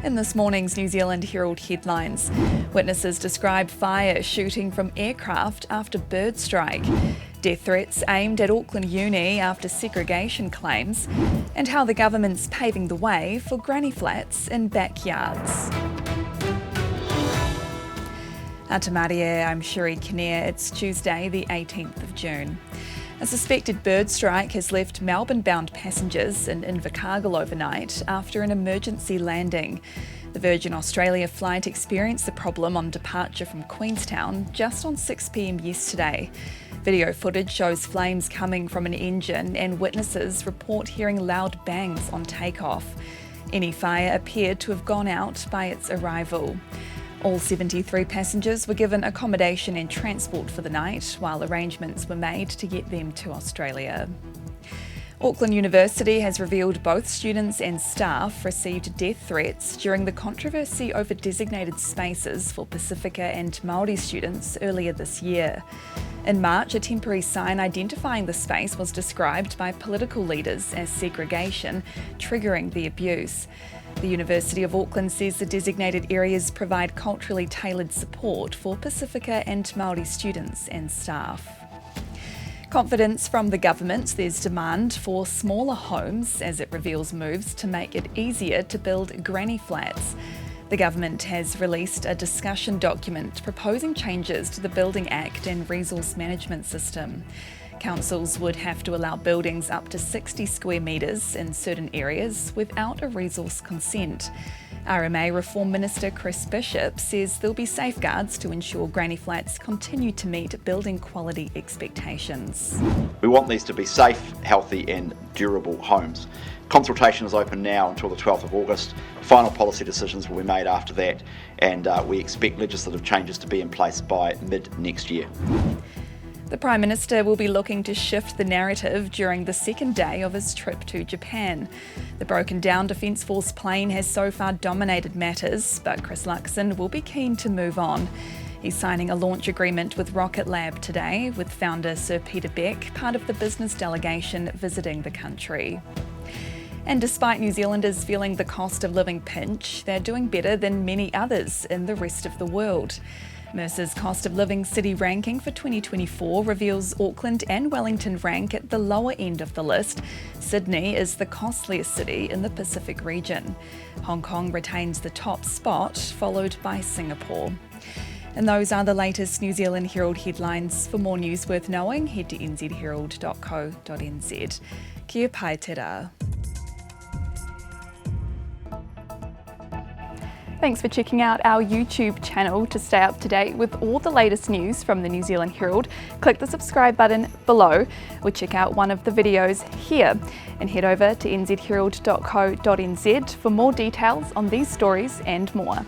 In this morning's New Zealand Herald headlines, witnesses describe fire shooting from aircraft after bird strike, death threats aimed at Auckland Uni after segregation claims, and how the government's paving the way for granny flats in backyards. Atamarie, I'm Sherry Kinnear. It's Tuesday, the 18th of June. A suspected bird strike has left Melbourne-bound passengers in Invercargill overnight after an emergency landing. The Virgin Australia flight experienced the problem on departure from Queenstown just on 6 p.m. yesterday. Video footage shows flames coming from an engine and witnesses report hearing loud bangs on takeoff. Any fire appeared to have gone out by its arrival. All 73 passengers were given accommodation and transport for the night, while arrangements were made to get them to Australia. Auckland University has revealed both students and staff received death threats during the controversy over designated spaces for Pacifica and Māori students earlier this year. In March, a temporary sign identifying the space was described by political leaders as segregation, triggering the abuse. The University of Auckland says the designated areas provide culturally tailored support for Pacifica and Māori students and staff. Confidence from the government. There's demand for smaller homes as it reveals moves to make it easier to build granny flats. The government has released a discussion document proposing changes to the Building Act and Resource Management System. Councils would have to allow buildings up to 60 square metres in certain areas without a resource consent. RMA Reform Minister Chris Bishop says there'll be safeguards to ensure granny flats continue to meet building quality expectations. We want these to be safe, healthy and durable homes. Consultation is open now until the 12th of August. Final policy decisions will be made after that, and we expect legislative changes to be in place by mid next year. The Prime Minister will be looking to shift the narrative during the second day of his trip to Japan. The broken-down Defence Force plane has so far dominated matters, but Chris Luxon will be keen to move on. He's signing a launch agreement with Rocket Lab today, with founder Sir Peter Beck part of the business delegation visiting the country. And despite New Zealanders feeling the cost of living pinch, they're doing better than many others in the rest of the world. Mercer's Cost of Living City Ranking for 2024 reveals Auckland and Wellington rank at the lower end of the list. Sydney is the costliest city in the Pacific region. Hong Kong retains the top spot, followed by Singapore. And those are the latest New Zealand Herald headlines. For more news worth knowing, head to nzherald.co.nz. Kia pai te rā. Thanks for checking out our YouTube channel. To stay up to date with all the latest news from the New Zealand Herald, click the subscribe button below or check out one of the videos here, and head over to nzherald.co.nz for more details on these stories and more.